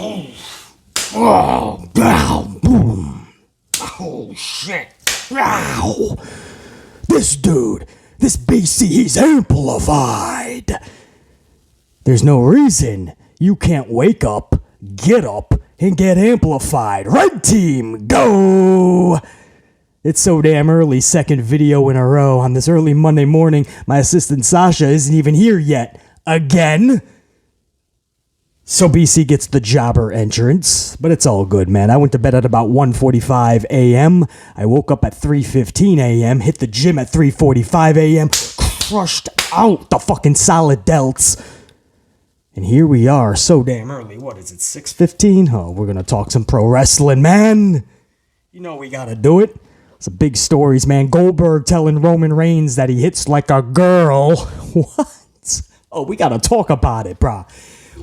Oh, wow, boom. Oh, shit. Wow. This dude, this BC, he's amplified. There's no reason you can't wake up, get up, and get amplified. Red team, go! It's so damn early, second video in a row on this early Monday morning. My assistant Sasha isn't even here yet. Again? So BC gets the jobber entrance, but it's all good, man. I went to bed at about 1:45 a.m. I woke up at 3:15 a.m., hit the gym at 3:45 a.m., crushed out the fucking solid delts. And here we are, so damn early. What is it, 6:15? Oh, we're going to talk some pro wrestling, man. You know we got to do it. Some big stories, man. Goldberg telling Roman Reigns that he hits like a girl. What? Oh, we got to talk about it, brah.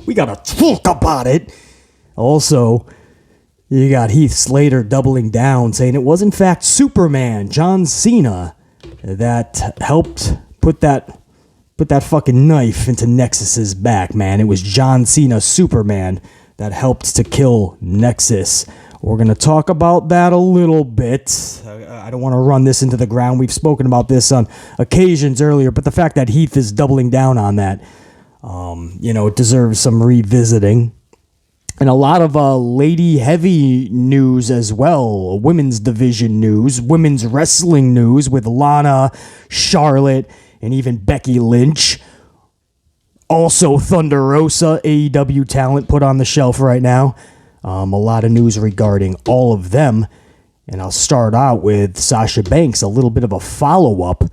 We got to talk about it. Also, you got Heath Slater doubling down, saying it was in fact Superman, John Cena, that helped put that fucking knife into Nexus's back, man. It was John Cena, Superman, that helped to kill Nexus. We're going to talk about that a little bit. I don't want to run this into the ground. We've spoken about this on occasions earlier, but the fact that Heath is doubling down on that, it deserves some revisiting. And a lot of lady heavy news as well. Women's division news, women's wrestling news with Lana, Charlotte, and even Becky Lynch. Also Thunder Rosa, AEW talent put on the shelf right now. A lot of news regarding all of them. And I'll start out with Sasha Banks, a little bit of a follow-up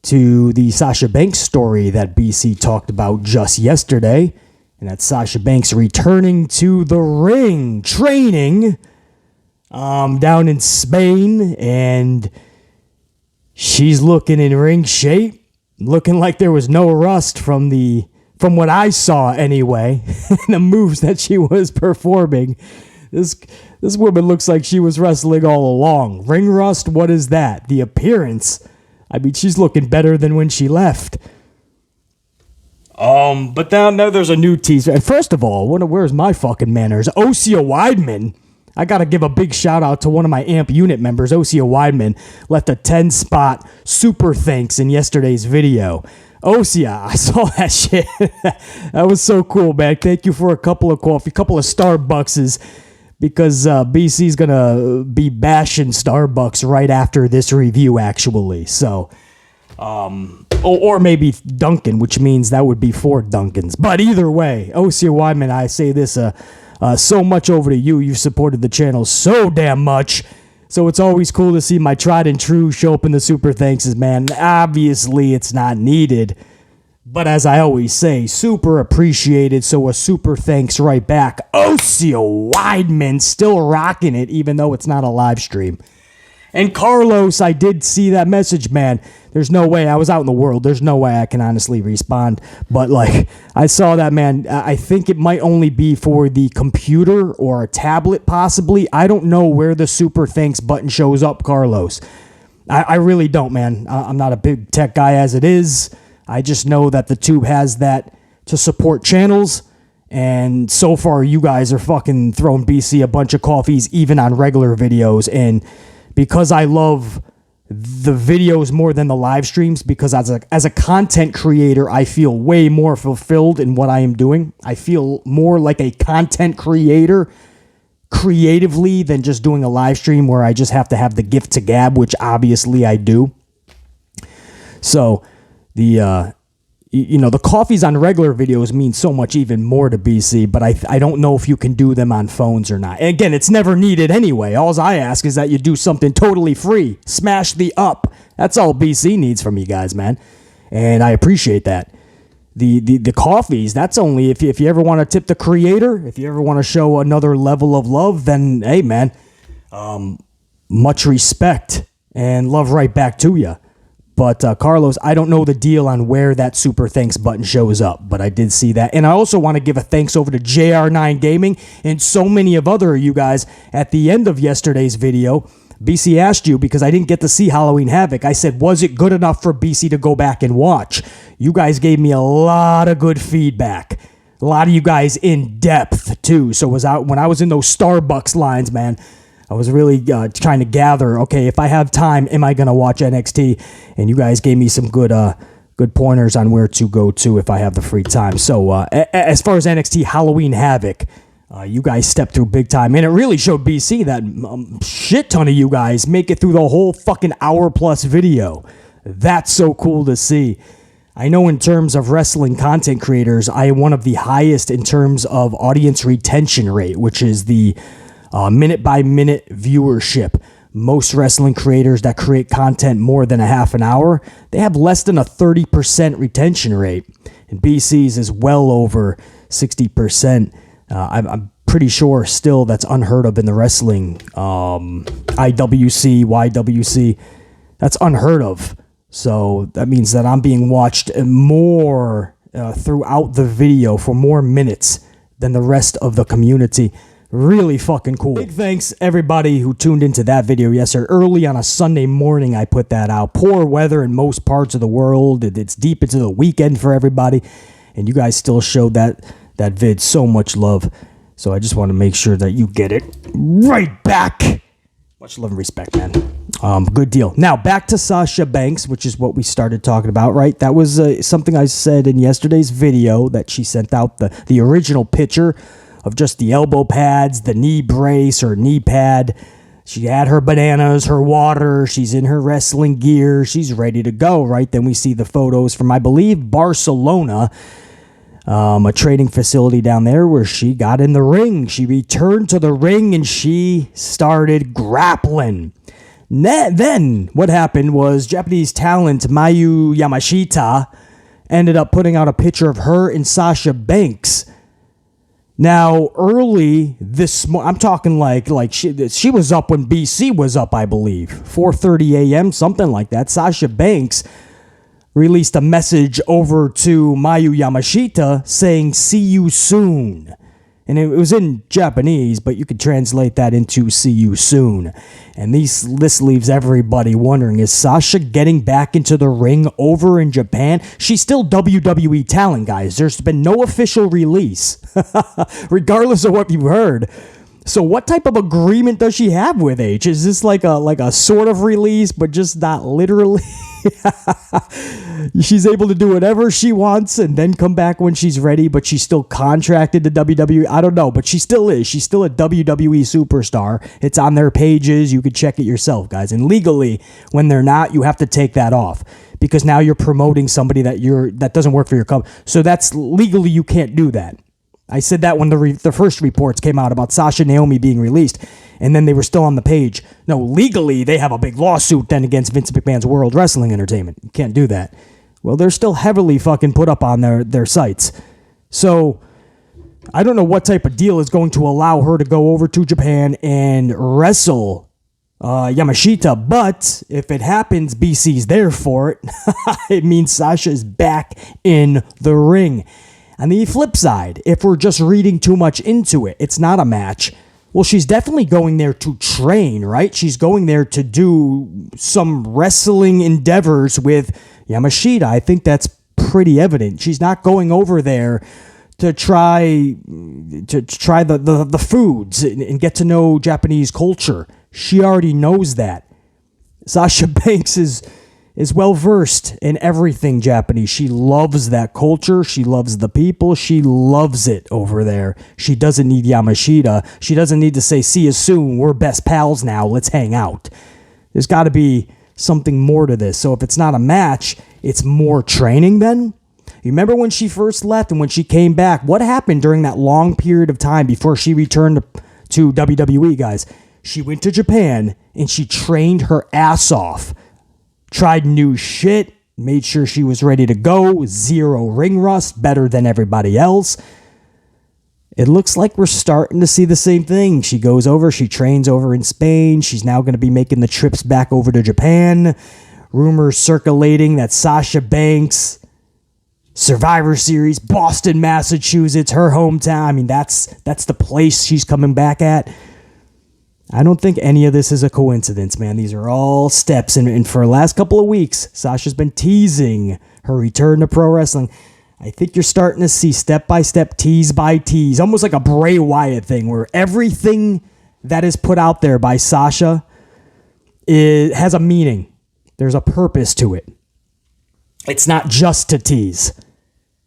to the Sasha Banks story that BC talked about just yesterday. And that's Sasha Banks returning to the ring, training down in Spain. And she's looking in ring shape, looking like there was no rust from what I saw anyway, the moves that she was performing. This woman looks like she was wrestling all along. Ring rust, what is that? The appearance, I mean, she's looking better than when she left. But now there's a new teaser. And first of all, where's my fucking manners? Osea Weidman. I gotta give a big shout out to one of my AMP unit members, Osea Weidman, left a 10-spot super thanks in yesterday's video. Osea, I saw that shit. That was so cool, man. Thank you for a couple of Starbuckses, because BC's gonna be bashing Starbucks right after this review, actually. So, or maybe Dunkin', which means that would be 4 Dunkins. But either way, Osea Weidman, I say this so much over to you. You've supported the channel so damn much. So it's always cool to see my tried and true show up in the super thankses, man. Obviously, it's not needed. But as I always say, super appreciated. So a super thanks right back. Osea Weidman still rocking it, even though it's not a live stream. And Carlos, I did see that message, man. There's no way. I was out in the world. There's no way I can honestly respond. But, I saw that, man. I think it might only be for the computer or a tablet, possibly. I don't know where the super thanks button shows up, Carlos. I really don't, man. I'm not a big tech guy as it is. I just know that the tube has that to support channels. And so far, you guys are fucking throwing BC a bunch of coffees, even on regular videos. And because I love the videos more than the live streams, because as a content creator, I feel way more fulfilled in what I am doing. I feel more like a content creator creatively than just doing a live stream where I just have to have the gift to gab, which obviously I do. So the coffees on regular videos mean so much even more to BC, but I don't know if you can do them on phones or not. And again, it's never needed anyway. All I ask is that you do something totally free. Smash the up. That's all BC needs from you guys, man. And I appreciate that. The coffees, that's only if you ever want to tip the creator, if you ever want to show another level of love, then, hey, man, much respect and love right back to you. But Carlos, I don't know the deal on where that super thanks button shows up, but I did see that. And I also want to give a thanks over to JR9 Gaming and so many of other you guys. At the end of yesterday's video, BC asked you, because I didn't get to see Halloween Havoc, I said, was it good enough for BC to go back and watch? You guys gave me a lot of good feedback. A lot of you guys in depth too. So when I was in those Starbucks lines, man, I was really trying to gather, okay, if I have time, am I going to watch NXT? And you guys gave me some good pointers on where to go to if I have the free time. So as far as NXT Halloween Havoc, you guys stepped through big time. And it really showed BC that shit ton of you guys make it through the whole fucking hour-plus video. That's so cool to see. I know in terms of wrestling content creators, I am one of the highest in terms of audience retention rate, which is the minute-by-minute viewership. Most wrestling creators that create content more than a half an hour, they have less than a 30% retention rate. And BC's is well over 60%. I'm pretty sure still that's unheard of in the wrestling IWC, YWC. That's unheard of. So that means that I'm being watched more throughout the video for more minutes than the rest of the community. Really fucking cool. Big thanks everybody who tuned into that video yesterday. Early on a Sunday morning, I put that out. Poor weather in most parts of the world. It's deep into the weekend for everybody. And you guys still showed that vid so much love. So I just want to make sure that you get it right back. Much love and respect, man. Good deal. Now, back to Sasha Banks, which is what we started talking about, right? That was something I said in yesterday's video that she sent out the original picture of just the elbow pads, the knee brace or knee pad. She had her bananas, her water. She's in her wrestling gear. She's ready to go, right? Then we see the photos from, I believe, Barcelona, a training facility down there where she got in the ring. She returned to the ring and she started grappling. Then what happened was Japanese talent Mayu Yamashita ended up putting out a picture of her and Sasha Banks. Now, early this morning, I'm talking like she was up when BC was up, I believe, 4:30 a.m., something like that. Sasha Banks released a message over to Mayu Yamashita saying, "See you soon." And it was in Japanese, but you could translate that into "see you soon." And this leaves everybody wondering, is Sasha getting back into the ring over in Japan? She's still WWE talent, guys. There's been no official release, regardless of what you've heard. So what type of agreement does she have with H? Is this like a sort of release, but just not literally? She's able to do whatever she wants and then come back when she's ready, but she's still contracted to WWE. I don't know, but she still is. She's still a WWE superstar. It's on their pages. You can check it yourself, guys. And legally, when they're not, you have to take that off because now you're promoting somebody that doesn't work for your company. So that's legally, you can't do that. I said that when the first reports came out about Sasha and Naomi being released, and then they were still on the page. No, legally, they have a big lawsuit then against Vince McMahon's World Wrestling Entertainment. You can't do that. Well, they're still heavily fucking put up on their sites. So I don't know what type of deal is going to allow her to go over to Japan and wrestle Yamashita, but if it happens, BC's there for it. It means Sasha is back in the ring. On the flip side, if we're just reading too much into it, it's not a match. Well, she's definitely going there to train, right? She's going there to do some wrestling endeavors with Yamashita. I think that's pretty evident. She's not going over there to try the foods and get to know Japanese culture. She already knows that. Sasha Banks is well versed in everything Japanese. She loves that culture. She loves the people. She loves it over there. She doesn't need Yamashita. She doesn't need to say, "See you soon. We're best pals now. Let's hang out." There's got to be something more to this. So if it's not a match, it's more training then? You remember when she first left and when she came back? What happened during that long period of time before she returned to WWE, guys? She went to Japan and she trained her ass off. Tried new shit, made sure she was ready to go, zero ring rust, better than everybody else. It looks like we're starting to see the same thing. She goes over, she trains over in Spain. She's now going to be making the trips back over to Japan. Rumors circulating that Sasha Banks, Survivor Series, Boston, Massachusetts, her hometown. I mean, that's the place she's coming back at. I don't think any of this is a coincidence, man. These are all steps. And for the last couple of weeks, Sasha's been teasing her return to pro wrestling. I think you're starting to see step-by-step, tease by tease, almost like a Bray Wyatt thing where everything that is put out there by Sasha has a meaning. There's a purpose to it. It's not just to tease.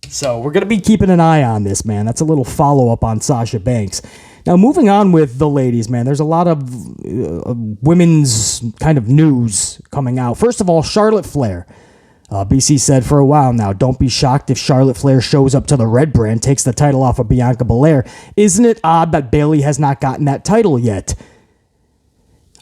So we're going to be keeping an eye on this, man. That's a little follow-up on Sasha Banks. Now, moving on with the ladies, man, there's a lot of women's kind of news coming out. First of all, Charlotte Flair. BC said for a while now, don't be shocked if Charlotte Flair shows up to the red brand, takes the title off of Bianca Belair. Isn't it odd that Bayley has not gotten that title yet?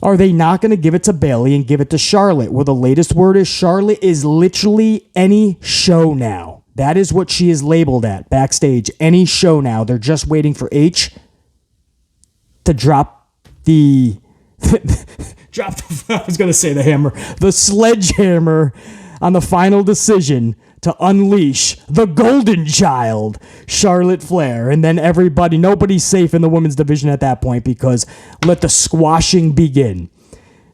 Are they not going to give it to Bayley and give it to Charlotte? Well, the latest word is Charlotte is literally any show now. That is what she is labeled at, backstage. Any show now. They're just waiting for H to drop the... I was going to say the hammer. The sledgehammer on the final decision to unleash the golden child, Charlotte Flair. And then nobody's safe in the women's division at that point because let the squashing begin.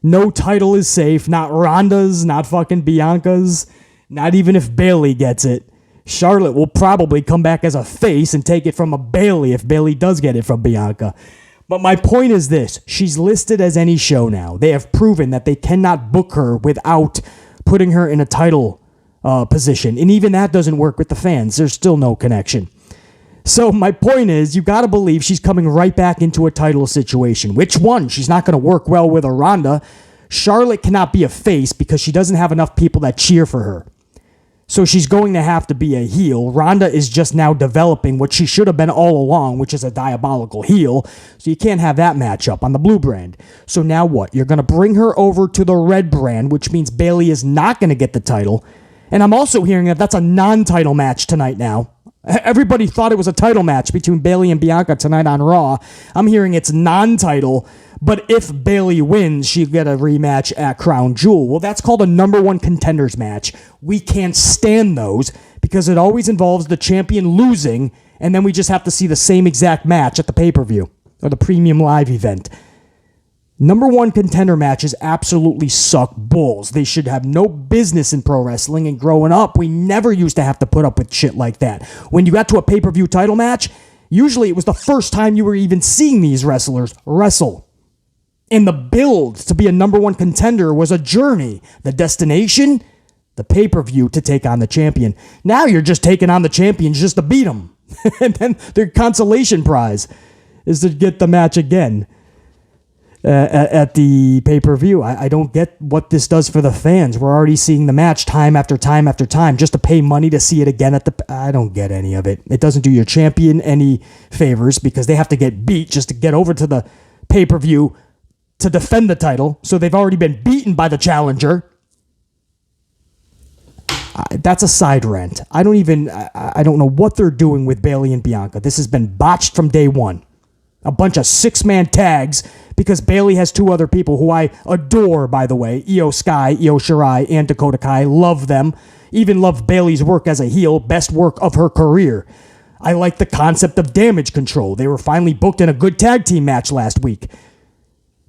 No title is safe, not Ronda's, not fucking Bianca's, not even if Bayley gets it. Charlotte will probably come back as a face and take it from a Bayley if Bayley does get it from Bianca. But my point is this, she's listed as any show now. They have proven that they cannot book her without putting her in a title position. And even that doesn't work with the fans. There's still no connection. So my point is, you got to believe she's coming right back into a title situation. Which one? She's not going to work well with a Ronda. Charlotte cannot be a face because she doesn't have enough people that cheer for her. So she's going to have to be a heel. Ronda is just now developing what she should have been all along, which is a diabolical heel. So you can't have that matchup on the blue brand. So now what? You're going to bring her over to the red brand, which means Bayley is not going to get the title. And I'm also hearing that that's a non-title match tonight now. Everybody thought it was a title match between Bayley and Bianca tonight on Raw. I'm hearing it's non-title, but if Bayley wins, she'll get a rematch at Crown Jewel. Well, that's called a number one contenders match. We can't stand those because it always involves the champion losing, and then we just have to see the same exact match at the pay-per-view or the premium live event. Number one contender matches absolutely suck balls. They should have no business in pro wrestling, and growing up, we never used to have to put up with shit like that. When you got to a pay-per-view title match, usually it was the first time you were even seeing these wrestlers wrestle. And the build to be a number one contender was a journey. The destination, the pay-per-view to take on the champion. Now you're just taking on the champions just to beat them. And then their consolation prize is to get the match again. At the pay-per-view. I don't get what this does for the fans. We're already seeing the match time after time after time just to pay money to see it again I don't get any of it. It doesn't do your champion any favors because they have to get beat just to get over to the pay-per-view to defend the title. So they've already been beaten by the challenger. That's a side rant. I don't know what they're doing with Bayley and Bianca. This has been botched from day one. A bunch of six-man tags because Bayley has two other people who I adore, by the way. Io Sky, Io Shirai, and Dakota Kai. Love them. Even love Bayley's work as a heel. Best work of her career. I like the concept of damage control. They were finally booked in a good tag team match last week.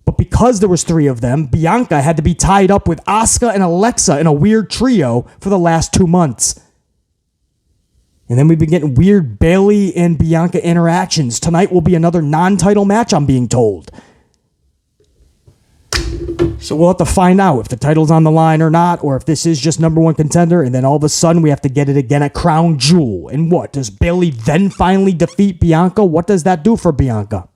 But because there was three of them, Bianca had to be tied up with Asuka and Alexa in a weird trio for the last 2 months. And then we've been getting weird Bayley and Bianca interactions. Tonight will be another non-title match, I'm being told. So we'll have to find out if the title's on the line or not, or if this is just number one contender, and then all of a sudden we have to get it again at Crown Jewel. And what? Does Bayley then finally defeat Bianca? What does that do for Bianca?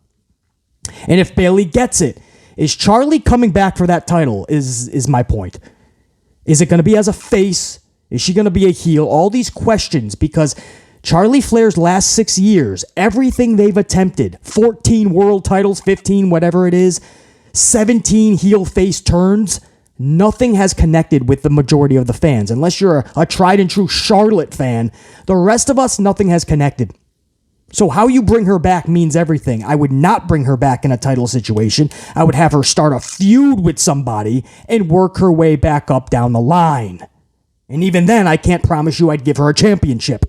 And if Bayley gets it, is Charlie coming back for that title is my point. Is it going to be as a face? Is she going to be a heel? All these questions, because Charlie Flair's last 6 years, everything they've attempted, 14 world titles, 15, whatever it is, 17 heel face turns, nothing has connected with the majority of the fans. Unless you're a tried and true Charlotte fan, the rest of us, nothing has connected. So how you bring her back means everything. I would not bring her back in a title situation. I would have her start a feud with somebody and work her way back up down the line. And even then, I can't promise you I'd give her a championship.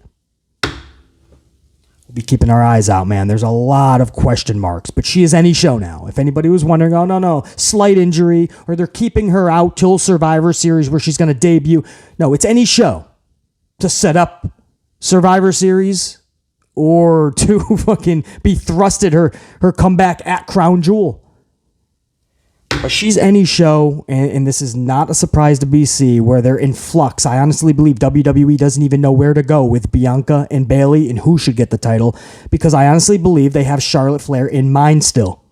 We'll be keeping our eyes out, man. There's a lot of question marks, but she is any show now. If anybody was wondering, oh, no, slight injury, or they're keeping her out till Survivor Series where she's going to debut. No, it's any show to set up Survivor Series or to fucking be thrusted her comeback at Crown Jewel. But she's any show, and this is not a surprise to BC, where they're in flux. I honestly believe WWE doesn't even know where to go with Bianca and Bayley and who should get the title, because I honestly believe they have Charlotte Flair in mind still.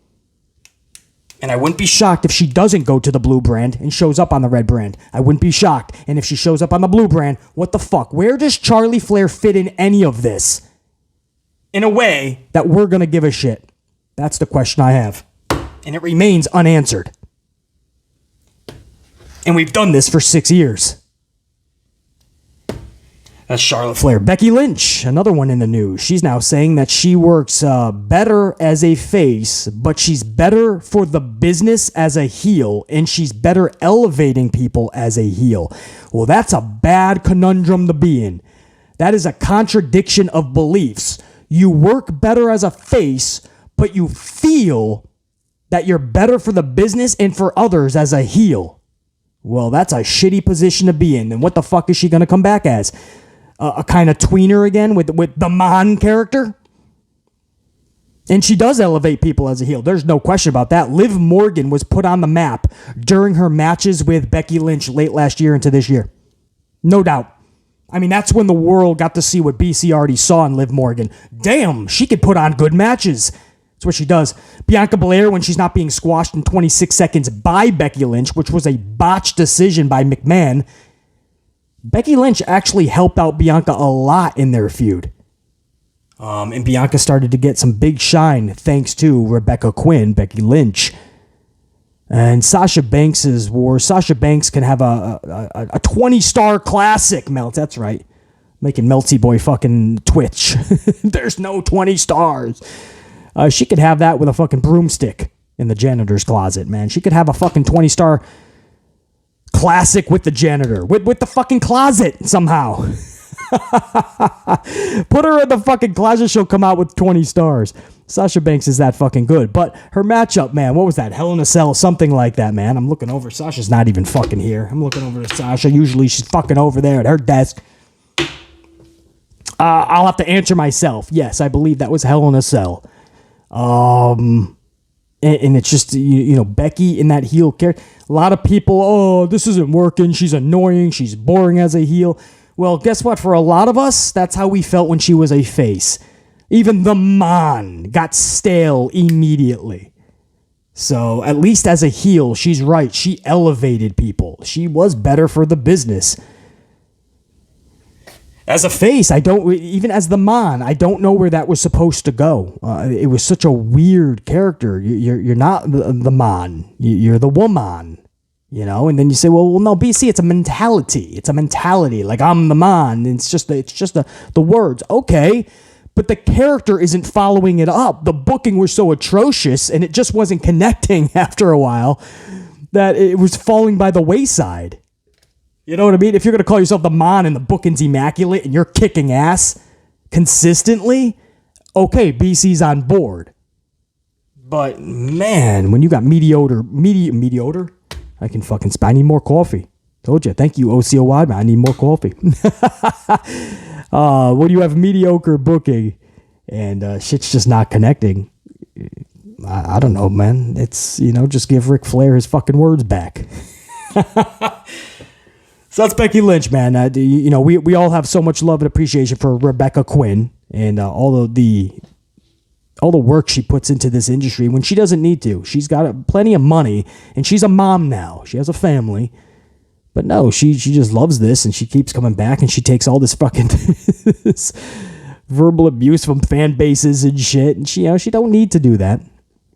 And I wouldn't be shocked if she doesn't go to the blue brand and shows up on the red brand. I wouldn't be shocked. And if she shows up on the blue brand, what the fuck? Where does Charlie Flair fit in any of this? In a way that we're going to give a shit. That's the question I have. And it remains unanswered. And we've done this for 6 years. That's Charlotte Flair. Becky Lynch, another one in the news. She's now saying that she works better as a face, but she's better for the business as a heel, and she's better elevating people as a heel. Well, that's a bad conundrum to be in. That is a contradiction of beliefs. You work better as a face, but you feel that you're better for the business and for others as a heel. Well, that's a shitty position to be in. Then what the fuck is she going to come back as? A kind of tweener again with the Mon character? And she does elevate people as a heel. There's no question about that. Liv Morgan was put on the map during her matches with Becky Lynch late last year into this year. No doubt. I mean, that's when the world got to see what BC already saw in Liv Morgan. Damn, she could put on good matches. That's what she does. Bianca Belair, when she's not being squashed in 26 seconds by Becky Lynch, which was a botched decision by McMahon. Becky Lynch actually helped out Bianca a lot in their feud. And Bianca started to get some big shine thanks to Rebecca Quinn, Becky Lynch. And Sasha Banks' war. Sasha Banks can have a 20-star classic melt. That's right. Making Melty Boy fucking twitch. There's no 20 stars. She could have that with a fucking broomstick in the janitor's closet, man. She could have a fucking 20-star classic with the janitor. With the fucking closet, somehow. Put her in the fucking closet, she'll come out with 20 stars. Sasha Banks is that fucking good. But her matchup, man, what was that? Hell in a Cell, something like that, man. I'm looking over. Sasha's not even fucking here. I'm looking over to Sasha. Usually she's fucking over there at her desk. I'll have to answer myself. Yes, I believe that was Hell in a Cell. And it's just, you know, Becky in that heel character. A lot of people, oh, this isn't working. She's annoying. She's boring as a heel. Well, guess what? For a lot of us, that's how we felt when she was a face. Even the Mon got stale immediately. So at least as a heel, she's right. She elevated people. She was better for the business. As a face, even as the Mon, I don't know where that was supposed to go. It was such a weird character. You're not the Mon. You're the woman, you know? And then you say, well, no, BC, it's a mentality. It's a mentality. Like, I'm the Mon. It's just the words. Okay, but the character isn't following it up. The booking was so atrocious, and it just wasn't connecting after a while that it was falling by the wayside. You know what I mean? If you're going to call yourself the Mon and the booking's immaculate and you're kicking ass consistently, okay, BC's on board. But, man, when you got mediocre, I can fucking I need more coffee. Told you. Thank you, OCO Wideman. I need more coffee. When you have mediocre booking and shit's just not connecting, I don't know, man. It's, you know, just give Ric Flair his fucking words back. So that's Becky Lynch, man. You know, we all have so much love and appreciation for Rebecca Quinn and all the work she puts into this industry when she doesn't need to. She's got plenty of money, and she's a mom now. She has a family. But no, she just loves this, and she keeps coming back, and she takes all this fucking this verbal abuse from fan bases and shit, and she don't need to do that.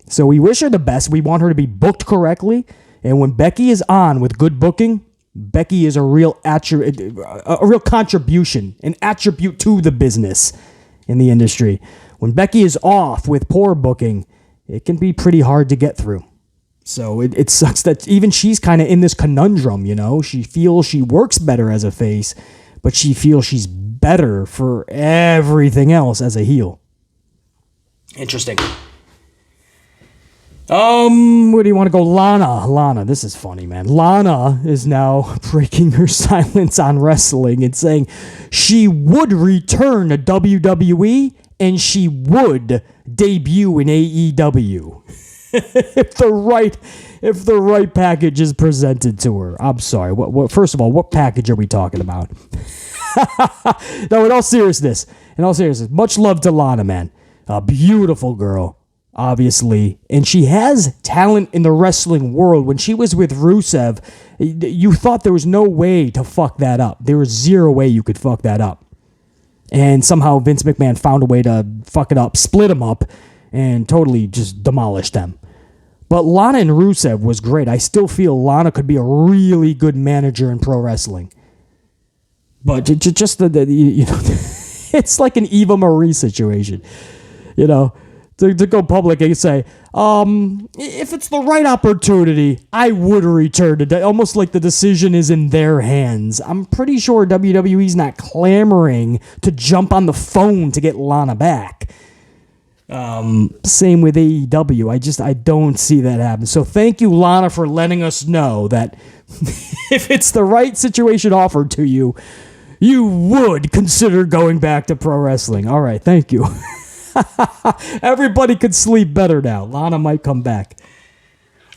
So we wish her the best. We want her to be booked correctly, and when Becky is on with good booking, Becky is a real contribution, an attribute to the business in the industry. When Becky is off with poor booking, it can be pretty hard to get through. So it sucks that even she's kind of in this conundrum, you know? She feels she works better as a face, but she feels she's better for everything else as a heel. Interesting. Where do you want to go? Lana, this is funny, man. Lana is now breaking her silence on wrestling and saying she would return to WWE and she would debut in AEW if the right package is presented to her. I'm sorry. What? First of all, what package are we talking about? No, in all seriousness, much love to Lana, man. A beautiful girl. Obviously, and she has talent in the wrestling world. When she was with Rusev, you thought there was no way to fuck that up. There was zero way you could fuck that up. And somehow Vince McMahon found a way to fuck it up, split them up, and totally just demolish them. But Lana and Rusev was great. I still feel Lana could be a really good manager in pro wrestling. But just the it's like an Eva Marie situation, To go public and say, if it's the right opportunity, I would return to almost like the decision is in their hands. I'm pretty sure WWE's not clamoring to jump on the phone to get Lana back. Same with AEW. I don't see that happen. So thank you, Lana, for letting us know that if it's the right situation offered to you, you would consider going back to pro wrestling. All right, thank you. Everybody could sleep better now. Lana might come back.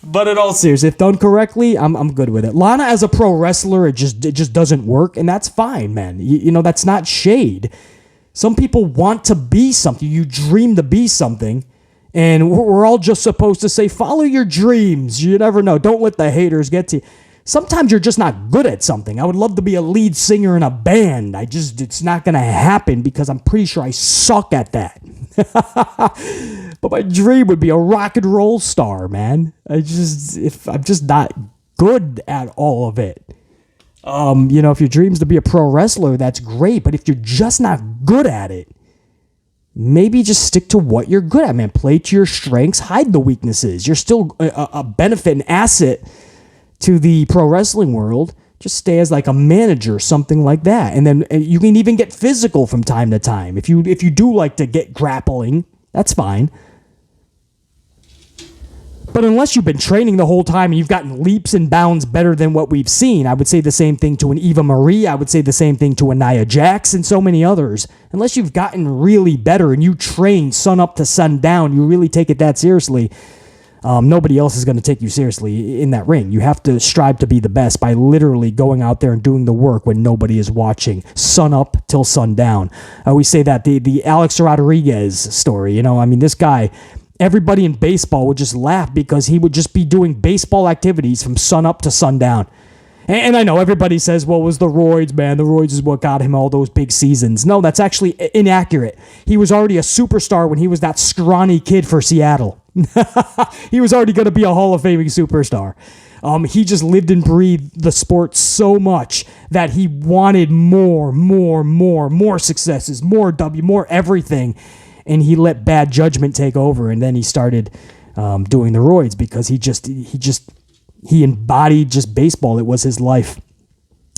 But in all seriousness, if done correctly, I'm good with it. Lana as a pro wrestler, it just doesn't work, and that's fine, man. That's not shade. Some people want to be something. You dream to be something, and we're all just supposed to say, follow your dreams. You never know. Don't let the haters get to you. Sometimes you're just not good at something. I would love to be a lead singer in a band. It's not going to happen because I'm pretty sure I suck at that. But my dream would be a rock and roll star, man. I'm just not good at all of it. If your dream's to be a pro wrestler, that's great. But if you're just not good at it, maybe just stick to what you're good at, man. Play to your strengths, hide the weaknesses. You're still a benefit, an asset to the pro wrestling world. Just stay as like a manager, something like that. And then you can even get physical from time to time. If you do like to get grappling, that's fine. But unless you've been training the whole time and you've gotten leaps and bounds better than what we've seen, I would say the same thing to an Eva Marie. I would say the same thing to a Nia Jax and so many others. Unless you've gotten really better and you train sun up to sun down, you really take it that seriously, nobody else is going to take you seriously in that ring. You have to strive to be the best by literally going out there and doing the work when nobody is watching. Sun up till sun down. We say that the Alex Rodriguez story, this guy, everybody in baseball would just laugh because he would just be doing baseball activities from sun up to sundown. And I know everybody says, well, it was the roids, man. The roids is what got him all those big seasons. No, that's actually inaccurate. He was already a superstar when he was that scrawny kid for Seattle. He was already going to be a Hall of Faming superstar. He just lived and breathed the sport so much that he wanted more successes, more everything. And he let bad judgment take over. And then he started doing the roids because he embodied just baseball. It was his life.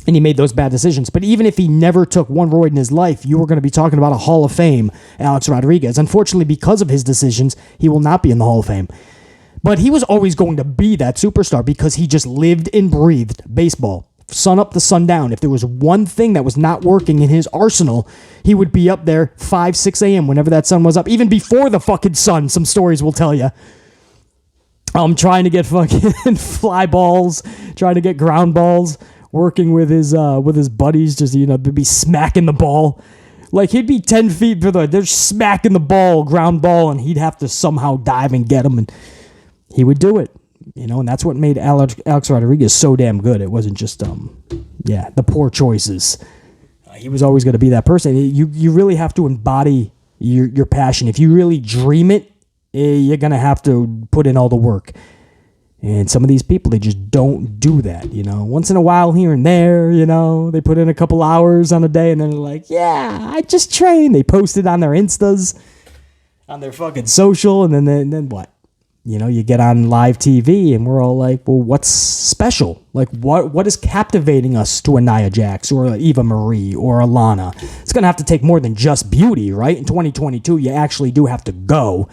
And he made those bad decisions. But even if he never took one roid in his life, you were going to be talking about a Hall of Fame Alex Rodriguez. Unfortunately, because of his decisions, he will not be in the Hall of Fame. But he was always going to be that superstar because he just lived and breathed baseball. Sun up to sundown. If there was one thing that was not working in his arsenal, he would be up there 5, 6 a.m. whenever that sun was up. Even before the fucking sun, some stories will tell you. Trying to get fucking fly balls, trying to get ground balls, working with his buddies, just be smacking the ball. Like he'd be 10 feet they're smacking the ball, ground ball, and he'd have to somehow dive and get him, and he would do it. And that's what made Alex Rodriguez so damn good. It wasn't just the poor choices. He was always going to be that person. You really have to embody your passion. If you really dream it, you're going to have to put in all the work. And some of these people, they just don't do that, Once in a while, here and there, they put in a couple hours on a day, and then they're like, yeah, I just trained. They post it on their Instas, on their fucking social, and then what? You get on live TV, and we're all like, well, what's special? Like, what is captivating us to a Nia Jax or a Eva Marie or a Lana? It's going to have to take more than just beauty, right? In 2022, you actually do have to go.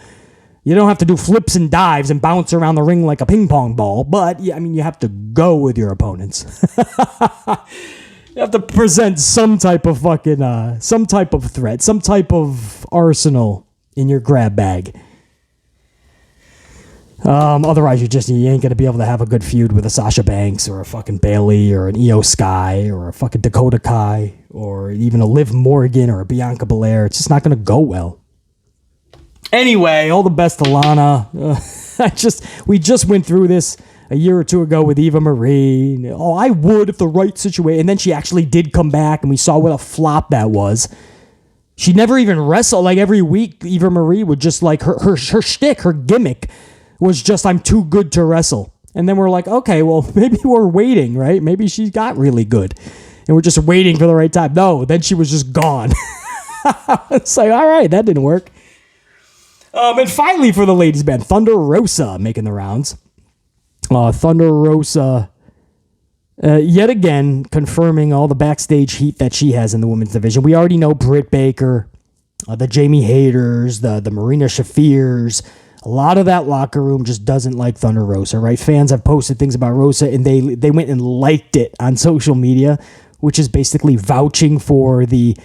You don't have to do flips and dives and bounce around the ring like a ping pong ball, but yeah, I mean, you have to go with your opponents. You have to present some type of some type of threat, some type of arsenal in your grab bag. Otherwise, you ain't gonna be able to have a good feud with a Sasha Banks or a fucking Bayley or an Io Sky or a fucking Dakota Kai or even a Liv Morgan or a Bianca Belair. It's just not gonna go well. Anyway, all the best to Lana. We just went through this a year or two ago with Eva Marie. Oh, I would if the right situation. And then she actually did come back, and we saw what a flop that was. She never even wrestled. Like every week, Eva Marie would just like her shtick, her gimmick was just, I'm too good to wrestle. And then we're like, okay, well, maybe we're waiting, right? Maybe she got really good, and we're just waiting for the right time. No, then she was just gone. It's like, all right, that didn't work. And finally, for the ladies' band, Thunder Rosa making the rounds. Thunder Rosa, yet again, confirming all the backstage heat that she has in the women's division. We already know Britt Baker, the Jamie Hayters, the Marina Shafirs. A lot of that locker room just doesn't like Thunder Rosa, right? Fans have posted things about Rosa, and they went and liked it on social media, which is basically vouching for the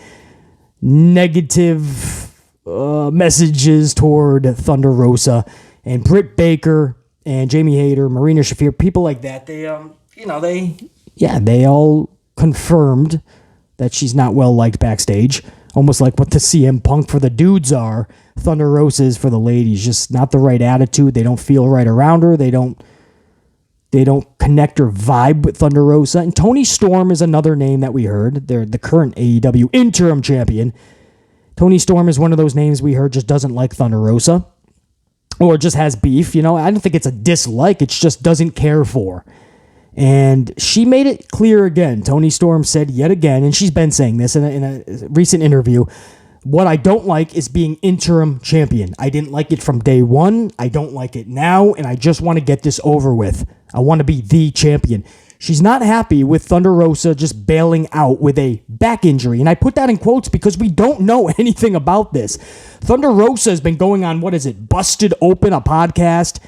negative messages toward Thunder Rosa. And Britt Baker and Jamie Hayter, Marina Shafir, people like that, they all confirmed that she's not well liked backstage. Almost like what the CM Punk for the dudes are, Thunder Rosa is for the ladies. Just not the right attitude. They don't feel right around her. They don't connect or vibe with Thunder Rosa. And Toni Storm is another name that we heard. They're the current AEW interim champion. Toni Storm is one of those names we heard just doesn't like Thunder Rosa. Or just has beef. I don't think it's a dislike. It's just doesn't care for. And she made it clear again. Toni Storm said yet again, and she's been saying this in a recent interview, what I don't like is being interim champion. I didn't like it from day one. I don't like it now, and I just want to get this over with. I want to be the champion. She's not happy with Thunder Rosa just bailing out with a back injury. And I put that in quotes because we don't know anything about this. Thunder Rosa has been going on, Busted Open, a podcast.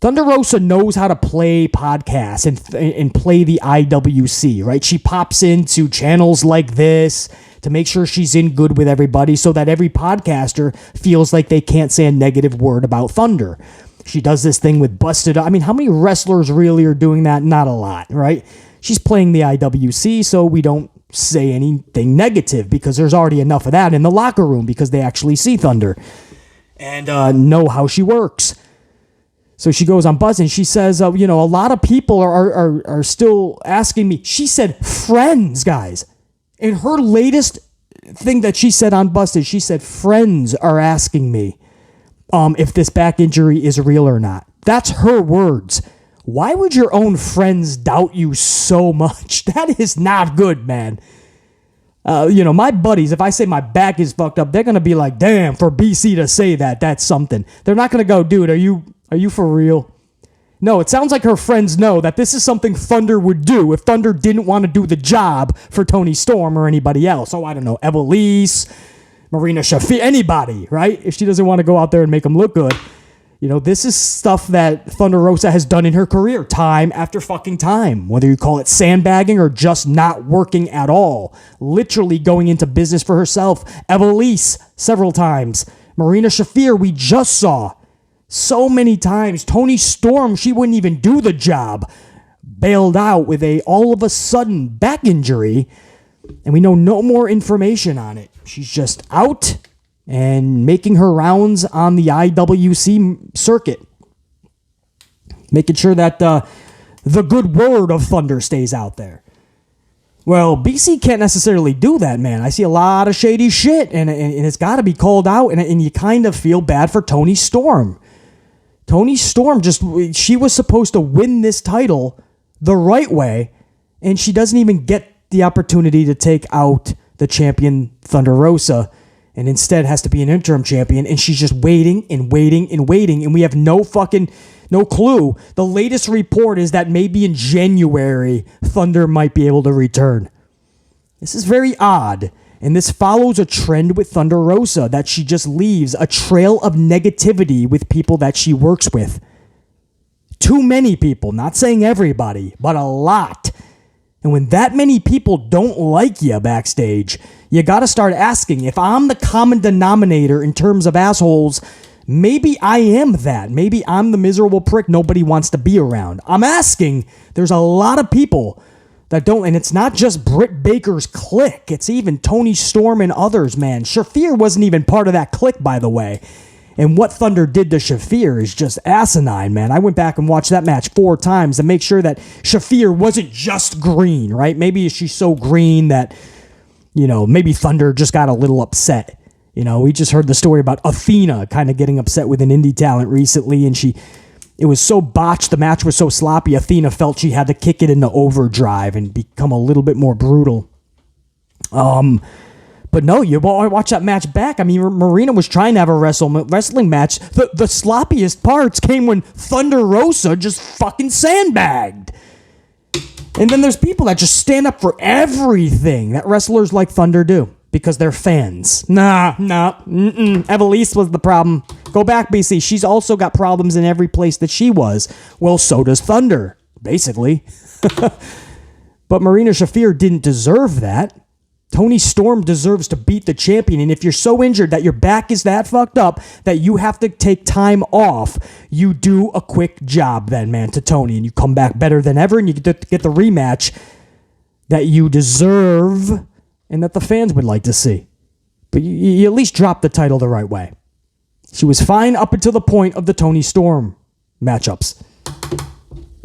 Thunder Rosa knows how to play podcasts and play the IWC, right? She pops into channels like this to make sure she's in good with everybody so that every podcaster feels like they can't say a negative word about Thunder. She does this thing with Busted. I mean, how many wrestlers really are doing that? Not a lot, right? She's playing the IWC, so we don't say anything negative because there's already enough of that in the locker room because they actually see Thunder and know how she works. So she goes on Buzz and she says, a lot of people are still asking me. She said, friends, guys. In her latest thing that she said on Busted, she said, friends are asking me if this back injury is real or not. That's her words. Why would your own friends doubt you so much? That is not good, man. My buddies, if I say my back is fucked up, they're going to be like, damn, for BC to say that, that's something. They're not going to go, dude, are you for real? No, it sounds like her friends know that this is something Thunder would do if Thunder didn't want to do the job for Toni Storm or anybody else. Oh, I don't know, Evilise, Marina Shafir, anybody, right? If she doesn't want to go out there and make them look good. This is stuff that Thunder Rosa has done in her career time after fucking time. Whether you call it sandbagging or just not working at all. Literally going into business for herself. Evilise, several times. Marina Shafir, we just saw. So many times. Toni Storm, she wouldn't even do the job. Bailed out with a all of a sudden back injury. And we know no more information on it. She's just out and making her rounds on the IWC circuit. Making sure that the good word of Thunder stays out there. Well, BC can't necessarily do that, man. I see a lot of shady shit, and it's got to be called out, and you kind of feel bad for Toni Storm. Toni Storm, she was supposed to win this title the right way, and she doesn't even get the opportunity to take out the champion Thunder Rosa, and instead has to be an interim champion, and she's just waiting and waiting and waiting, and we have no clue. The latest report is that maybe in January, Thunder might be able to return. This is very odd. And this follows a trend with Thunder Rosa that she just leaves a trail of negativity with people that she works with. Too many people, not saying everybody, but a lot. And when that many people don't like you backstage, you got to start asking, if I'm the common denominator in terms of assholes, maybe I am that. Maybe I'm the miserable prick nobody wants to be around. I'm asking, there's a lot of people that don't, and it's not just Britt Baker's clique. It's even Toni Storm and others, man. Shafir wasn't even part of that clique, by the way. And what Thunder did to Shafir is just asinine, man. I went back and watched that match 4 times to make sure that Shafir wasn't just green, right? Maybe she's so green that, maybe Thunder just got a little upset. We just heard the story about Athena kind of getting upset with an indie talent recently, and it was so botched, the match was so sloppy, Athena felt she had to kick it into overdrive and become a little bit more brutal. But no, you watch that match back. I mean, Marina was trying to have a wrestling match. The sloppiest parts came when Thunder Rosa just fucking sandbagged. And then there's people that just stand up for everything that wrestlers like Thunder do because they're fans. Evilise was the problem. Go back, BC. She's also got problems in every place that she was. Well, so does Thunder, basically. But Marina Shafir didn't deserve that. Toni Storm deserves to beat the champion, and if you're so injured that your back is that fucked up that you have to take time off, you do a quick job then, man, to Toni, and you come back better than ever, and you get the rematch that you deserve and that the fans would like to see. But you at least drop the title the right way. She was fine up until the point of the Toni Storm matchups.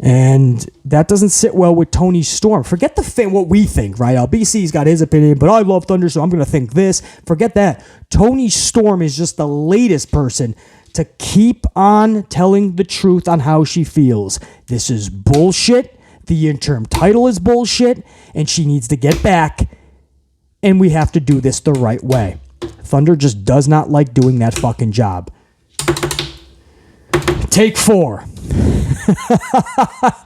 And that doesn't sit well with Toni Storm. Forget what we think, right? BC's got his opinion, but I love Thunder, so I'm going to think this. Forget that. Toni Storm is just the latest person to keep on telling the truth on how she feels. This is bullshit. The interim title is bullshit, and she needs to get back, and we have to do this the right way. Thunder just does not like doing that fucking job. Take 4.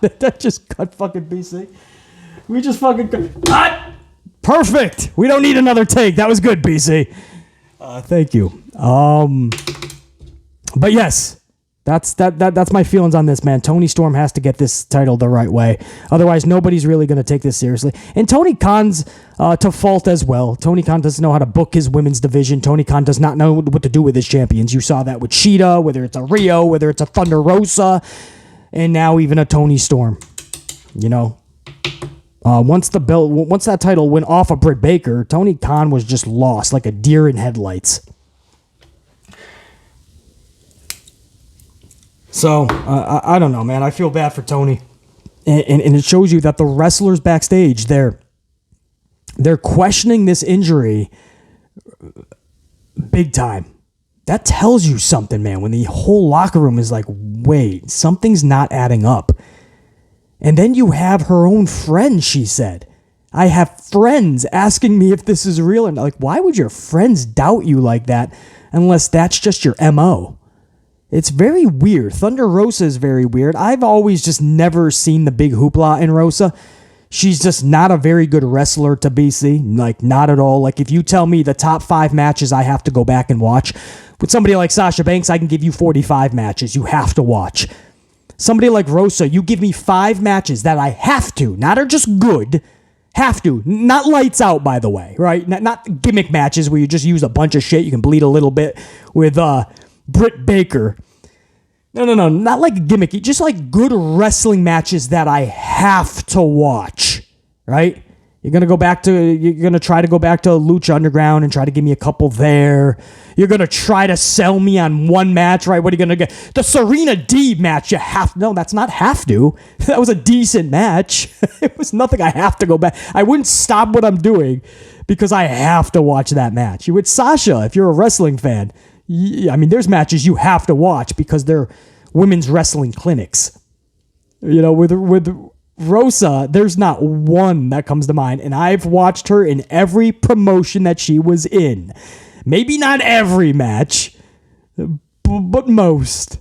That just cut fucking BC. We just fucking cut. Perfect. We don't need another take. That was good, BC. Thank you. But yes, that's my feelings on this, man. Toni Storm has to get this title the right way. Otherwise, nobody's really going to take this seriously. And Tony Khan's to fault as well. Tony Khan doesn't know how to book his women's division. Tony Khan does not know what to do with his champions. You saw that with Cheetah, whether it's a Rio, whether it's a Thunder Rosa, and now even a Toni Storm. Once that title went off of Britt Baker, Tony Khan was just lost like a deer in headlights. So, I don't know, man. I feel bad for Toni. And it shows you that the wrestlers backstage, they're questioning this injury big time. That tells you something, man, when the whole locker room is like, wait, something's not adding up. And then you have her own friends, she said. I have friends asking me if this is real. And like, why would your friends doubt you like that unless that's just your MO? It's very weird. Thunder Rosa is very weird. I've always just never seen the big hoopla in Rosa. She's just not a very good wrestler to BC. Like, not at all. Like, if you tell me the top 5 matches I have to go back and watch, with somebody like Sasha Banks, I can give you 45 matches you have to watch. Somebody like Rosa, you give me 5 matches that I have to, not are just good, have to. Not lights out, by the way, right? Not gimmick matches where you just use a bunch of shit. You can bleed a little bit with Britt Baker. No, not like gimmicky, just like good wrestling matches that I have to watch, right? You're going to try to go back to Lucha Underground and try to give me a couple there. You're going to try to sell me on one match, right? What are you going to get? The Serena D match, no, that's not have to. That was a decent match. It was nothing I have to go back. I wouldn't stop what I'm doing because I have to watch that match. With Sasha, if you're a wrestling fan, I mean, there's matches you have to watch because they're women's wrestling clinics. With Rosa, there's not one that comes to mind, and I've watched her in every promotion that she was in. Maybe not every match, but most.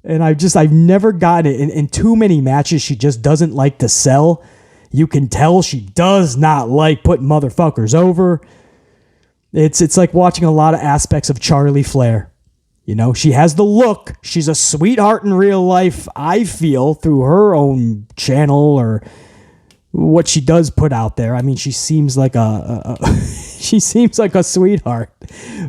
And I've never gotten it. In too many matches, she just doesn't like to sell. You can tell she does not like putting motherfuckers over. It's like watching a lot of aspects of Charlotte Flair. You know, she has the look. She's a sweetheart in real life, I feel, through her own channel or what she does put out there. I mean, she seems like she seems like a sweetheart.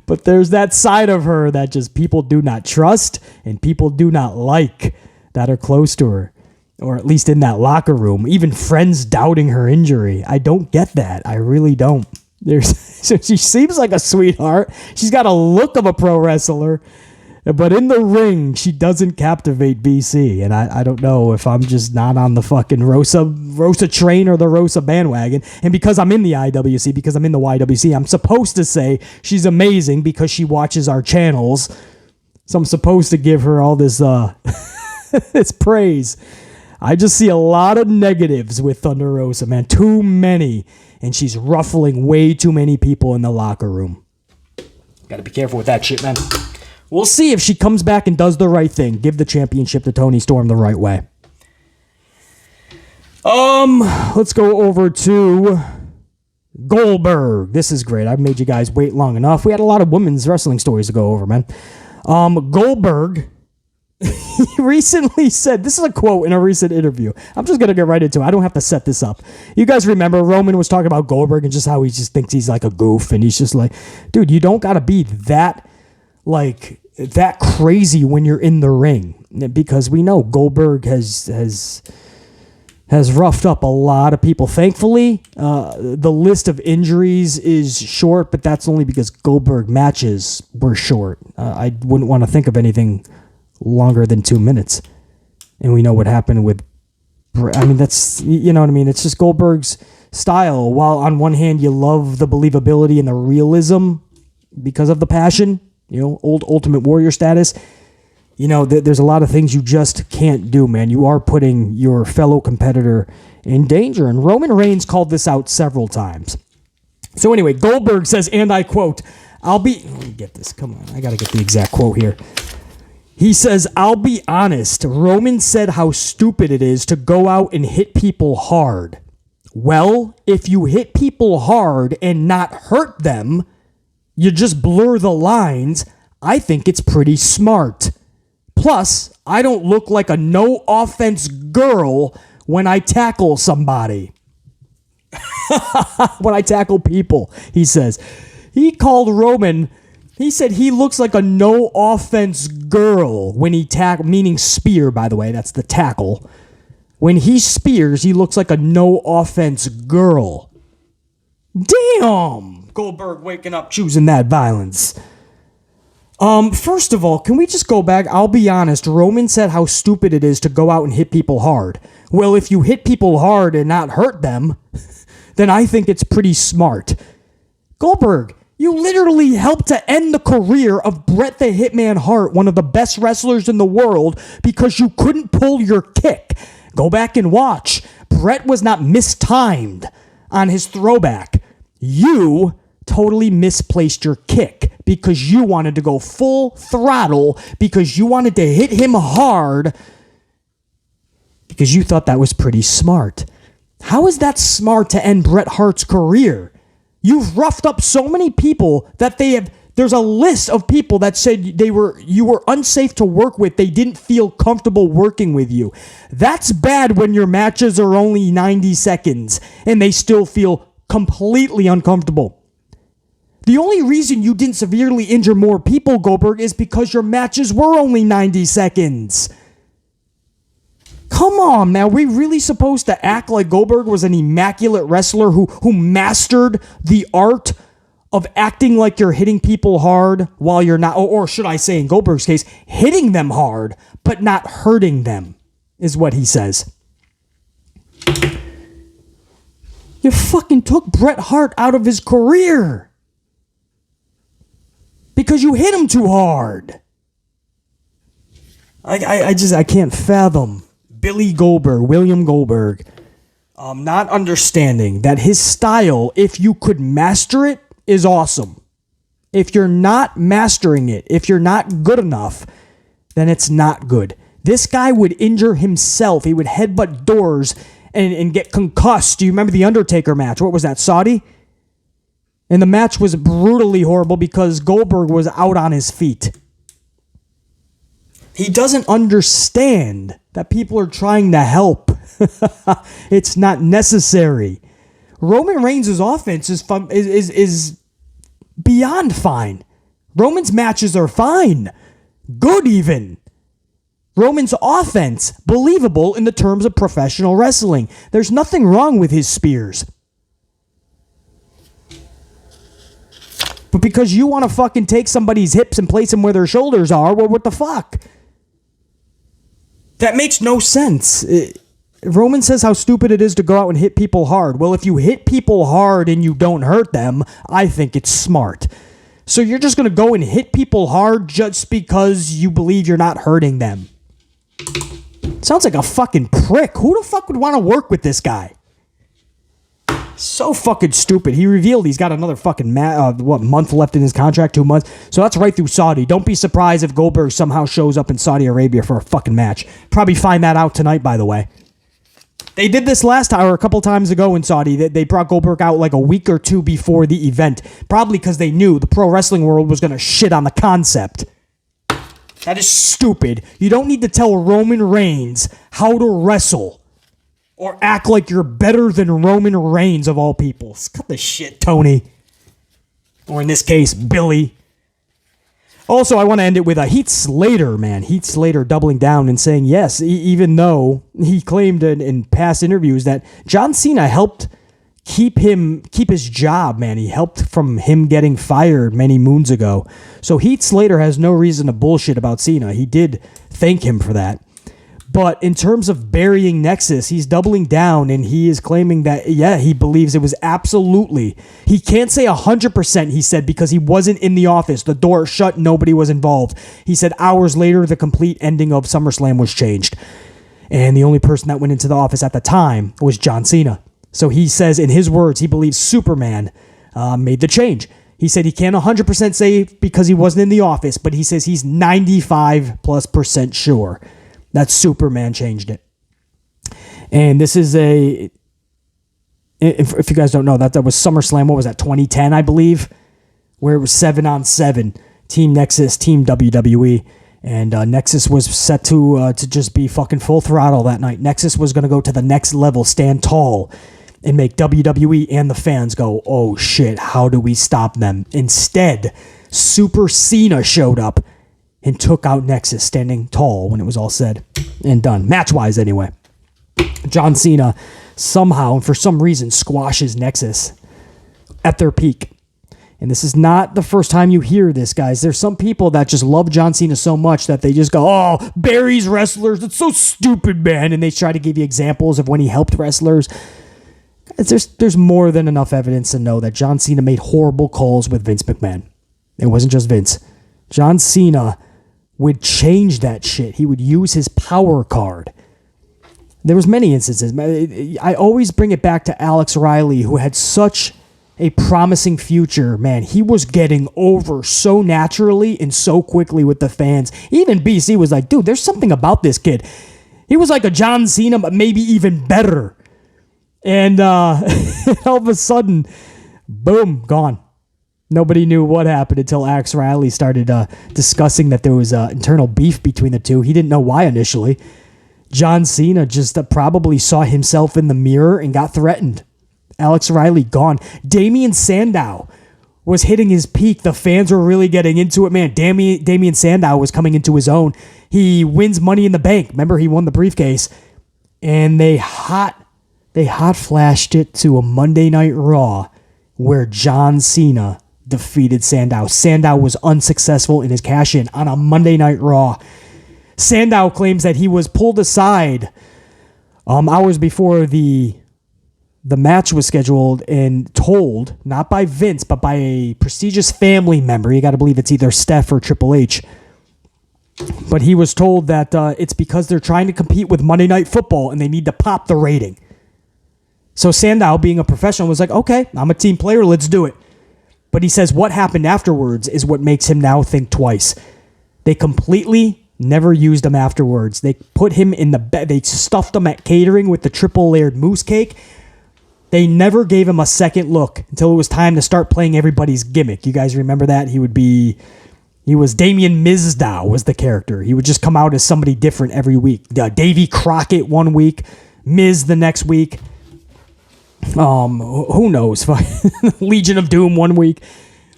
But there's that side of her that just people do not trust and people do not like that are close to her, or at least in that locker room. Even friends doubting her injury. I don't get that. I really don't. So she seems like a sweetheart. She's got a look of a pro wrestler, but in the ring, she doesn't captivate BC. And I don't know if I'm just not on the fucking Rosa train or the Rosa bandwagon. And because I'm in the IWC, because I'm in the YWC, I'm supposed to say she's amazing because she watches our channels. So I'm supposed to give her all this this praise. I just see a lot of negatives with Thunder Rosa, man. Too many. And she's ruffling way too many people in the locker room. Got to be careful with that shit, man. We'll see if she comes back and does the right thing. Give the championship to Toni Storm the right way. Let's go over to Goldberg. This is great. I've made you guys wait long enough. We had a lot of women's wrestling stories to go over, man. Goldberg, he recently said, this is a quote in a recent interview. I'm just going to get right into it. I don't have to set this up. You guys remember Roman was talking about Goldberg and just how he just thinks he's like a goof. And he's just like, dude, you don't got to be that crazy when you're in the ring. Because we know Goldberg has roughed up a lot of people. Thankfully, the list of injuries is short, but that's only because Goldberg matches were short. I wouldn't want to think of anything longer than 2 minutes. And we know what happened with, I mean, that's, you know what I mean? It's just Goldberg's style. While on one hand, you love the believability and the realism because of the passion, you know, old Ultimate Warrior status. You know, there's a lot of things you just can't do, man. You are putting your fellow competitor in danger. And Roman Reigns called this out several times. So anyway, Goldberg says, and I quote, let me get this. Come on. I got to get the exact quote here. He says, I'll be honest. Roman said how stupid it is to go out and hit people hard. Well, if you hit people hard and not hurt them, you just blur the lines. I think it's pretty smart. Plus, I don't look like a no-offense girl when I tackle somebody. When I tackle people, he says. He called Roman, he said he looks like a no-offense girl when he tackle, meaning spear, by the way, that's the tackle. When he spears, he looks like a no-offense girl. Damn! Goldberg waking up choosing that violence. First of all, can we just go back? I'll be honest. Roman said how stupid it is to go out and hit people hard. Well, if you hit people hard and not hurt them, then I think it's pretty smart. Goldberg, you literally helped to end the career of Bret the Hitman Hart, one of the best wrestlers in the world, because you couldn't pull your kick. Go back and watch. Bret was not mistimed on his throwback. You totally misplaced your kick because you wanted to go full throttle, because you wanted to hit him hard, because you thought that was pretty smart. How is that smart to end Bret Hart's career? You've roughed up so many people that there's a list of people that said you were unsafe to work with. They didn't feel comfortable working with you. That's bad when your matches are only 90 seconds and they still feel completely uncomfortable. The only reason you didn't severely injure more people, Goldberg, is because your matches were only 90 seconds. Come on, man. Are we really supposed to act like Goldberg was an immaculate wrestler who mastered the art of acting like you're hitting people hard while you're not, or should I say in Goldberg's case, hitting them hard, but not hurting them, is what he says. You fucking took Bret Hart out of his career because you hit him too hard. I can't fathom William Goldberg, not understanding that his style, if you could master it, is awesome. If you're not mastering it, if you're not good enough, then it's not good. This guy would injure himself. He would headbutt doors and get concussed. Do you remember the Undertaker match? What was that, Saudi? And the match was brutally horrible because Goldberg was out on his feet. He doesn't understand that people are trying to help. It's not necessary. Roman Reigns' offense is beyond fine. Roman's matches are fine. Good even. Roman's offense, believable in the terms of professional wrestling. There's nothing wrong with his spears. But because you want to fucking take somebody's hips and place them where their shoulders are, well, what the fuck? That makes no sense. Roman says how stupid it is to go out and hit people hard. Well, if you hit people hard and you don't hurt them, I think it's smart. So you're just going to go and hit people hard just because you believe you're not hurting them. Sounds like a fucking prick. Who the fuck would want to work with this guy? So fucking stupid. He revealed he's got another fucking month left in his contract, 2 months. So that's right through Saudi. Don't be surprised if Goldberg somehow shows up in Saudi Arabia for a fucking match. Probably find that out tonight, by the way. They did this last time, or a couple times ago in Saudi. They brought Goldberg out like a week or two before the event. Probably because they knew the pro wrestling world was going to shit on the concept. That is stupid. You don't need to tell Roman Reigns how to wrestle. Or act like you're better than Roman Reigns of all people. Cut the shit, Tony. Or in this case, Billy. Also, I want to end it with Heath Slater, man. Heath Slater doubling down and saying yes, even though he claimed in past interviews that John Cena helped keep his job, man. He helped from him getting fired many moons ago. So Heath Slater has no reason to bullshit about Cena. He did thank him for that. But in terms of burying Nexus, he's doubling down and he is claiming that, yeah, he believes it was absolutely. He can't say 100%, he said, because he wasn't in the office. The door shut, nobody was involved. He said hours later, the complete ending of SummerSlam was changed. And the only person that went into the office at the time was John Cena. So he says, in his words, he believes Superman made the change. He said he can't 100% say because he wasn't in the office, but he says he's 95+% sure that Superman changed it. And this is if you guys don't know, that was SummerSlam, what was that, 2010, I believe, where it was 7-on-7, Team Nexus, Team WWE, and Nexus was set to just be fucking full throttle that night. Nexus was going to go to the next level, stand tall, and make WWE and the fans go, oh shit, how do we stop them? Instead, Super Cena showed up and took out Nexus standing tall when it was all said and done. Match-wise, anyway. John Cena somehow, and for some reason, squashes Nexus at their peak. And this is not the first time you hear this, guys. There's some people that just love John Cena so much that they just go, oh, buries wrestlers. It's so stupid, man. And they try to give you examples of when he helped wrestlers. There's more than enough evidence to know that John Cena made horrible calls with Vince McMahon. It wasn't just Vince. John Cena would change that shit. He would use his power card. There was many instances. I always bring it back to Alex Riley, who had such a promising future. Man, he was getting over so naturally and so quickly with the fans. Even BC was like, dude, there's something about this kid. He was like a John Cena, but maybe even better. And all of a sudden, boom, gone. Nobody knew what happened until Alex Riley started discussing that there was internal beef between the two. He didn't know why initially. John Cena just probably saw himself in the mirror and got threatened. Alex Riley gone. Damian Sandow was hitting his peak. The fans were really getting into it. Man, Damian Sandow was coming into his own. He wins Money in the Bank. Remember, he won the briefcase. And they hot flashed it to a Monday Night Raw where John Cena defeated Sandow. Sandow was unsuccessful in his cash-in on a Monday Night Raw. Sandow claims that he was pulled aside hours before the match was scheduled and told, not by Vince, but by a prestigious family member. You got to believe it's either Steph or Triple H. But he was told that it's because they're trying to compete with Monday Night Football and they need to pop the rating. So Sandow, being a professional, was like, okay, I'm a team player, let's do it. But he says what happened afterwards is what makes him now think twice. They completely never used him afterwards. They put him in the bed. They stuffed him at catering with the triple layered mousse cake. They never gave him a second look until it was time to start playing everybody's gimmick. You guys remember that? He was Damien Mizdow was the character. He would just come out as somebody different every week. Davey Crockett one week, Miz the next week. Who knows? Legion of Doom one week,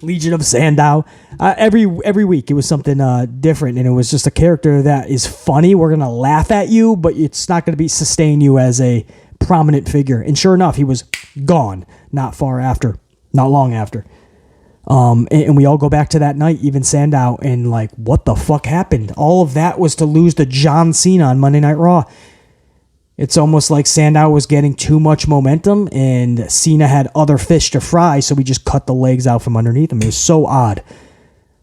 Legion of Sandow. Every week it was something different, and it was just a character that is funny. We're gonna laugh at you, but it's not gonna sustain you as a prominent figure. And sure enough, he was gone not long after. And we all go back to that night, even Sandow, and like, what the fuck happened? All of that was to lose to John Cena on Monday Night Raw. It's almost like Sandow was getting too much momentum and Cena had other fish to fry, so we just cut the legs out from underneath him. It was so odd.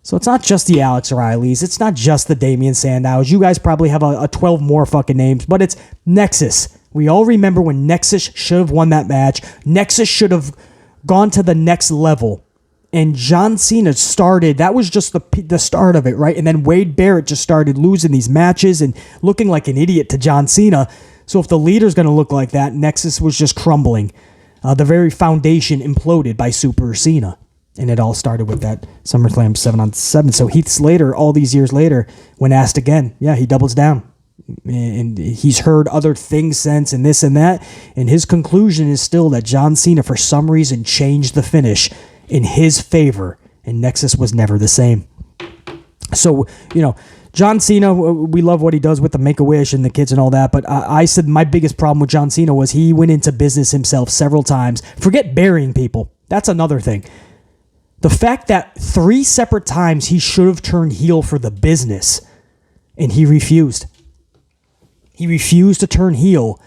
So it's not just the Alex Rileys. It's not just the Damian Sandows. You guys probably have a 12 more fucking names, but it's Nexus. We all remember when Nexus should have won that match. Nexus should have gone to the next level. And John Cena started, that was just the start of it, right? And then Wade Barrett just started losing these matches and looking like an idiot to John Cena. So if the leader's going to look like that, Nexus was just crumbling. The very foundation imploded by Super Cena. And it all started with that SummerSlam 7-on-7. So Heath Slater, all these years later, when asked again, yeah, he doubles down. And he's heard other things since and this and that. And his conclusion is still that John Cena, for some reason, changed the finish in his favor. And Nexus was never the same. So, John Cena, we love what he does with the Make-A-Wish and the kids and all that, but I said my biggest problem with John Cena was he went into business himself several times. Forget burying people. That's another thing. The fact that 3 separate times he should have turned heel for the business, and he refused. He refused to turn heel,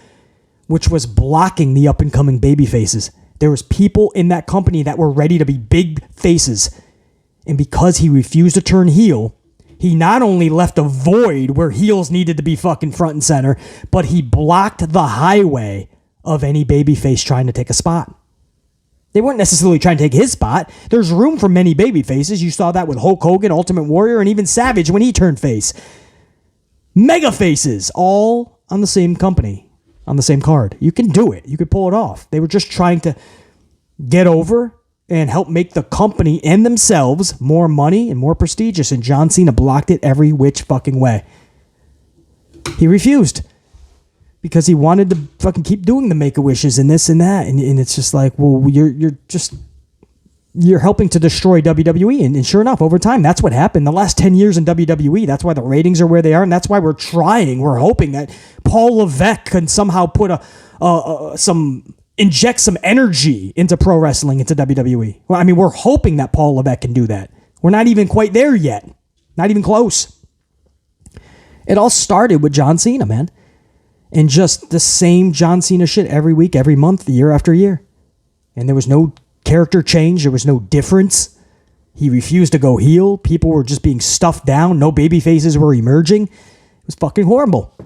which was blocking the up-and-coming baby faces. There was people in that company that were ready to be big faces, and because he refused to turn heel, he not only left a void where heels needed to be fucking front and center, but he blocked the highway of any babyface trying to take a spot. They weren't necessarily trying to take his spot. There's room for many babyfaces. You saw that with Hulk Hogan, Ultimate Warrior, and even Savage when he turned face. Mega faces, all on the same company, on the same card. You can do it. You could pull it off. They were just trying to get over and help make the company and themselves more money and more prestigious. And John Cena blocked it every which fucking way. He refused because he wanted to fucking keep doing the Make-A-Wishes and this and that. And it's just like, well, you're helping to destroy WWE. And sure enough, over time, that's what happened. The last 10 years in WWE, that's why the ratings are where they are. And that's why we're hoping that Paul Levesque can somehow put inject some energy into pro wrestling, into WWE. Well, I mean, we're hoping that Paul Levesque can do that. We're not even quite there yet. Not even close. It all started with John Cena, man. And just the same John Cena shit every week, every month, year after year. And there was no character change. There was no difference. He refused to go heel. People were just being stuffed down. No baby faces were emerging. It was fucking horrible.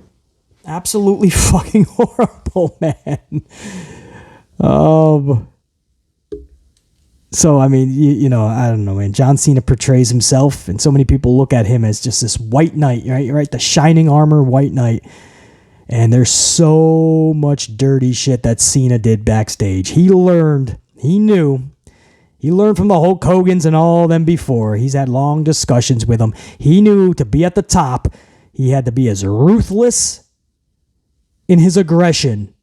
Absolutely fucking horrible, man. So, I mean, I don't know, man. John Cena portrays himself, and so many people look at him as just this white knight, right? The shining armor white knight. And there's so much dirty shit that Cena did backstage. He learned from the Hulk Hogans and all them before. He's had long discussions with them. He knew to be at the top, he had to be as ruthless in his aggression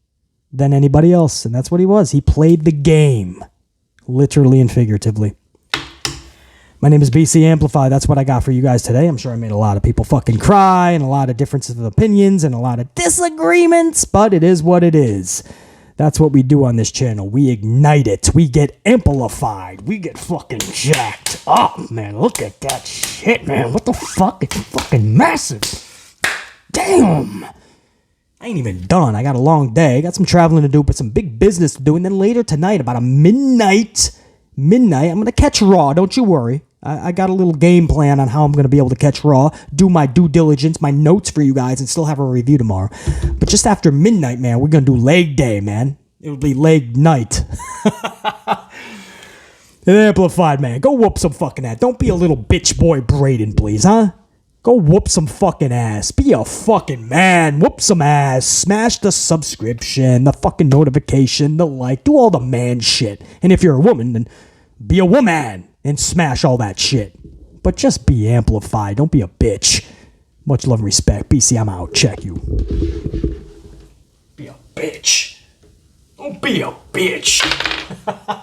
than anybody else. And that's what he was. He played the game, literally and figuratively. My name is BC Amplify. That's what I got for you guys today. I'm sure I made a lot of people fucking cry and a lot of differences of opinions and a lot of disagreements, but it is what it is. That's what we do on this channel. We ignite it. We get amplified. We get fucking jacked up, man. Look at that shit, man. What the fuck? It's fucking massive. Damn. I ain't even done. I got a long day. I got some traveling to do, but some big business to do. And then later tonight, about a midnight, I'm going to catch Raw. Don't you worry. I got a little game plan on how I'm going to be able to catch Raw, do my due diligence, my notes for you guys, and still have a review tomorrow. But just after midnight, man, we're going to do leg day, man. It'll be leg night. Amplified, man. Go whoop some fucking ass. Don't be a little bitch boy Braden, please, huh? Go whoop some fucking ass. Be a fucking man. Whoop some ass. Smash the subscription, the fucking notification, the like. Do all the man shit. And if you're a woman, then be a woman and smash all that shit. But just be amplified. Don't be a bitch. Much love and respect. BC, I'm out. Check you. Be a bitch. Don't be a bitch.